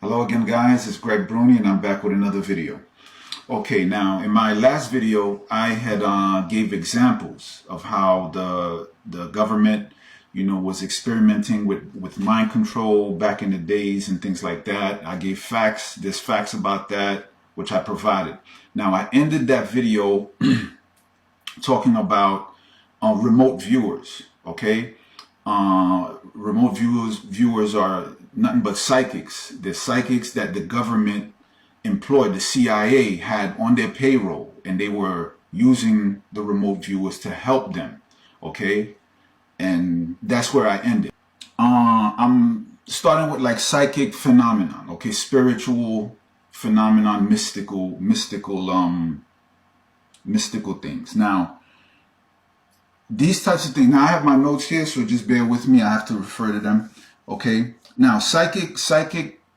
Hello again, guys. It's Greg Bruni and I'm back with another video. Okay, now in my last video I had gave examples of how the government was experimenting with mind control back in the days and things like that. I gave facts. There's facts about that which I provided. Now I ended that video talking about remote viewers. Okay, remote viewers are nothing but psychics. They're psychics that the government employed, the CIA had on their payroll, and they were using the remote viewers to help them. Okay, and that's where I ended. I'm starting with like psychic phenomenon. Okay, spiritual phenomenon, mystical things. Now, these types of things. Now I have my notes here, so just bear with me. I have to refer to them. Okay. Now, psychic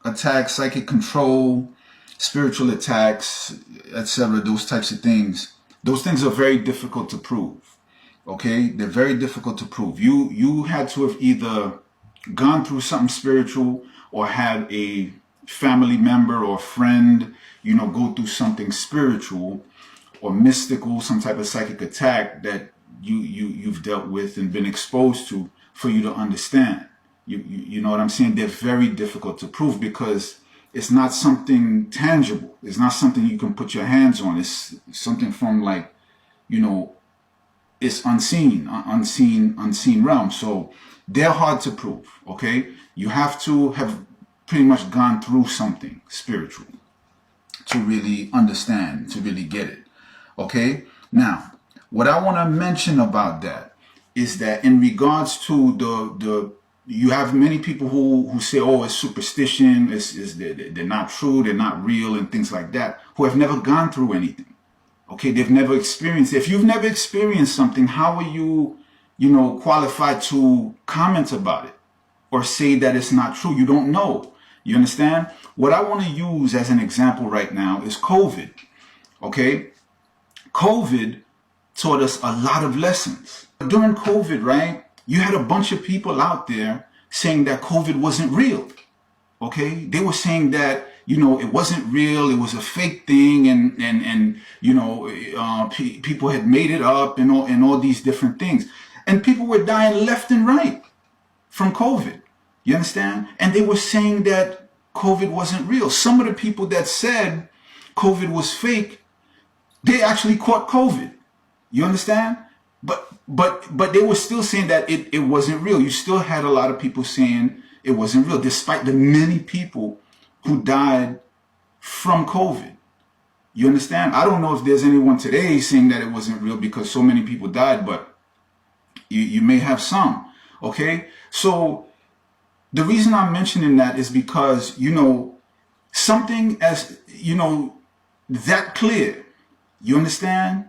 attacks, psychic control, spiritual attacks, etc. Those types of things. Those things are very difficult to prove. Okay, they're very difficult to prove. You had to have either gone through something spiritual or had a family member or friend, go through something spiritual or mystical, some type of psychic attack that you've dealt with and been exposed to for you to understand. You know what I'm saying? They're very difficult to prove because it's not something tangible. It's not something you can put your hands on. It's something from like, it's unseen realm. So they're hard to prove. Okay, you have to have pretty much gone through something spiritual to really understand, to really get it. Okay, now what I want to mention about that is that in regards to you have many people who say, oh, it's superstition, they're not true, they're not real, and things like that, who have never gone through anything. Okay, they've never experienced it. If you've never experienced something, how are you, qualified to comment about it or say that it's not true? You don't know. You understand? What I want to use as an example right now is COVID. Okay, COVID taught us a lot of lessons. During COVID, right? You had a bunch of people out there saying that COVID wasn't real. Okay, they were saying that it wasn't real, it was a fake thing, and people had made it up and all these different things, and people were dying left and right from COVID. You understand? And they were saying that COVID wasn't real. Some of the people that said COVID was fake, they actually caught COVID. You understand? But they were still saying that it wasn't real. You still had a lot of people saying it wasn't real, despite the many people who died from COVID. You understand? I don't know if there's anyone today saying that it wasn't real because so many people died, but you may have some. Okay? So the reason I'm mentioning that is because, something as, that clear, you understand?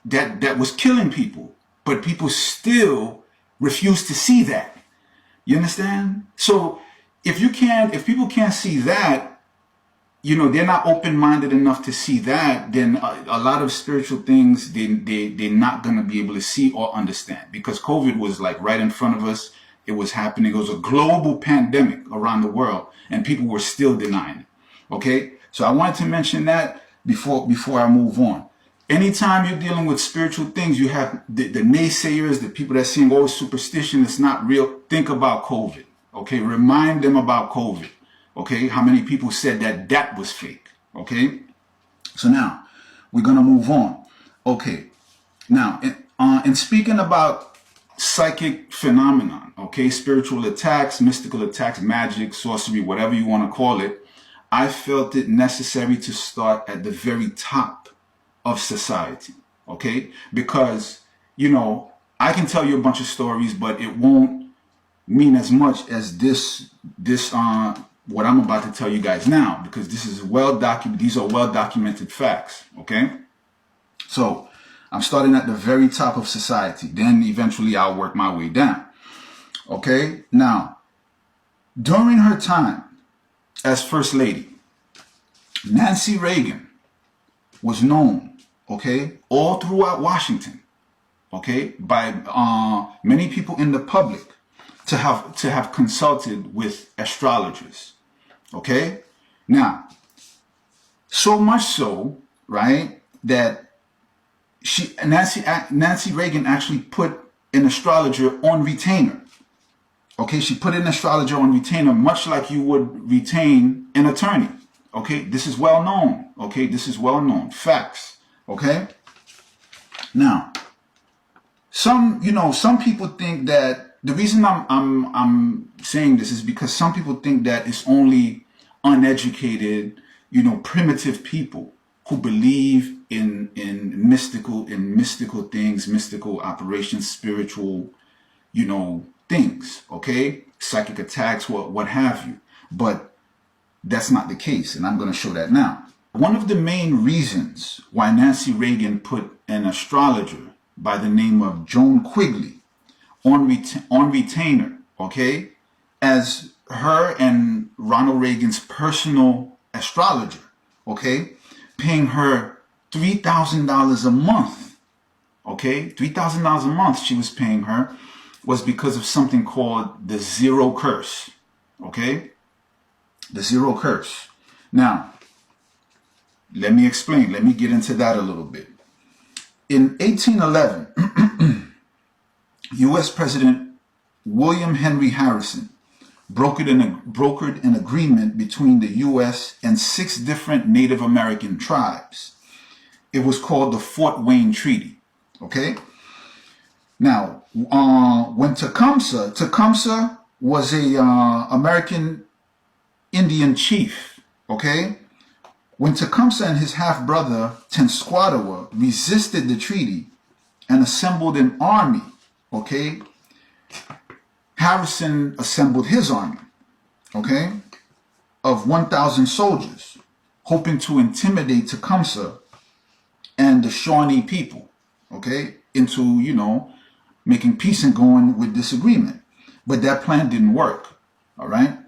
That was killing people, but people still refuse to see that. You understand? So if people can't see that, they're not open-minded enough to see that, then a lot of spiritual things they're not going to be able to see or understand, because COVID was like right in front of us. It was happening. It was a global pandemic around the world, and people were still denying it. Okay, so I wanted to mention that before I move on. Anytime you're dealing with spiritual things, you have the naysayers, the people that are saying, oh, it's superstition, it's not real. Think about COVID. Okay, remind them about COVID. Okay, how many people said that was fake? Okay, so now we're gonna move on. Okay, now in speaking about psychic phenomenon, okay, spiritual attacks, mystical attacks, magic, sorcery, whatever you want to call it, I felt it necessary to start at the very top of society. Okay, because I can tell you a bunch of stories, but it won't mean as much as this what I'm about to tell you guys now, because this is these are well documented facts. Okay, so I'm starting at the very top of society, then eventually I'll work my way down. Okay, now during her time as First Lady, Nancy Reagan was known, okay, all throughout Washington, okay, by many people in the public to have consulted with astrologers, Okay? Now, so much so, right, that Nancy Reagan actually put an astrologer on retainer. Okay, she put an astrologer on retainer, much like you would retain an attorney. Okay, this is well known. Okay, this is well known. Facts. Okay. Now, some people think that the reason I'm saying this is because some people think that it's only uneducated, primitive people who believe in mystical things, mystical operations, spiritual, things, okay? Psychic attacks, what have you. But that's not the case, and I'm going to show that now. One of the main reasons why Nancy Reagan put an astrologer by the name of Joan Quigley on retainer, okay, as her and Ronald Reagan's personal astrologer, okay, paying her $3,000 a month, okay, $3,000 a month she was paying her, was because of something called the zero curse, okay, the zero curse. Now, let me explain. Let me get into that a little bit. In 1811, U.S. President William Henry Harrison brokered an agreement between the U.S. and 6 different Native American tribes. It was called the Fort Wayne Treaty. Okay? Now, when Tecumseh was a American Indian chief, okay? When Tecumseh and his half-brother Tenskwatawa resisted the treaty and assembled an army, okay, Harrison assembled his army, okay, of 1,000 soldiers, hoping to intimidate Tecumseh and the Shawnee people, okay, into, making peace and going with this agreement. But that plan didn't work, all right?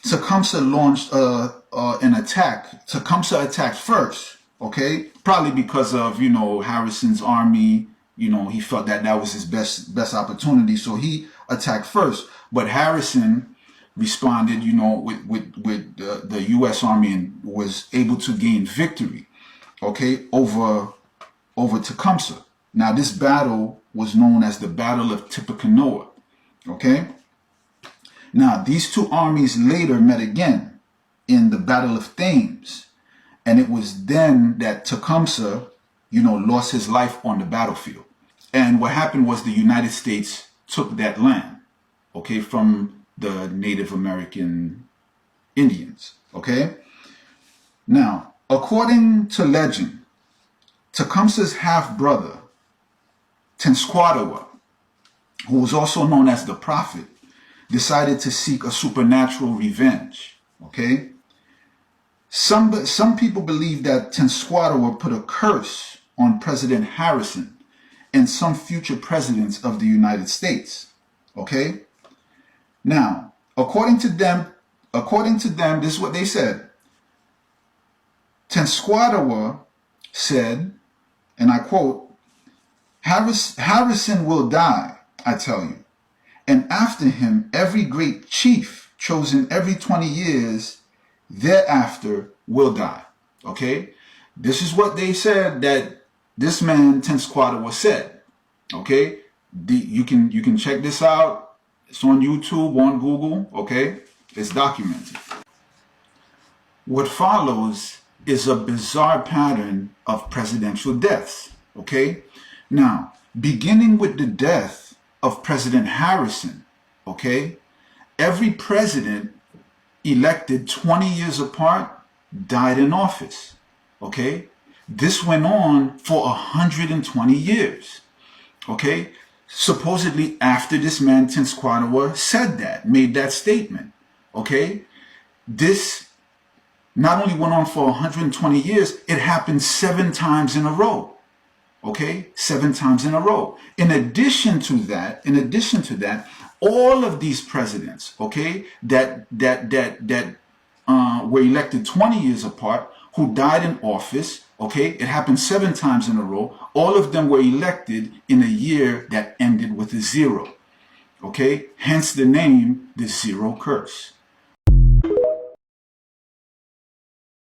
Tecumseh launched an attack. Tecumseh attacked first, okay? Probably because of, Harrison's army, he felt that was his best opportunity, so he attacked first. But Harrison responded, with the U.S. Army and was able to gain victory, okay, over Tecumseh. Now, this battle was known as the Battle of Tippecanoe, okay? Now, these two armies later met again in the Battle of Thames, and it was then that Tecumseh, lost his life on the battlefield. And what happened was the United States took that land, okay, from the Native American Indians, okay? Now, according to legend, Tecumseh's half-brother, Tenskwatawa, who was also known as the Prophet, decided to seek a supernatural revenge, okay? Some people believe that Tenskwatawa put a curse on President Harrison and some future presidents of the United States, okay? Now, according to them, this is what they said. Tenskwatawa said, and I quote, Harrison will die, I tell you, and after him every great chief chosen every 20 years thereafter will die. Okay? This is what they said that this man Tenskwatawa said. Okay? You can check this out. It's on YouTube, on Google, okay? It's documented. What follows is a bizarre pattern of presidential deaths, okay? Now, beginning with the death of President Harrison, okay? Every president elected 20 years apart died in office, okay? This went on for 120 years, okay? Supposedly after this man Tenskwatawa said that, made that statement, okay? This not only went on for 120 years, it happened 7 times in a row, okay? 7 times in a row. In addition to that, all of these presidents, okay, that were elected 20 years apart, who died in office, okay, it happened 7 times in a row. All of them were elected in a year that ended with a 0, okay? Hence the name, the Zero Curse.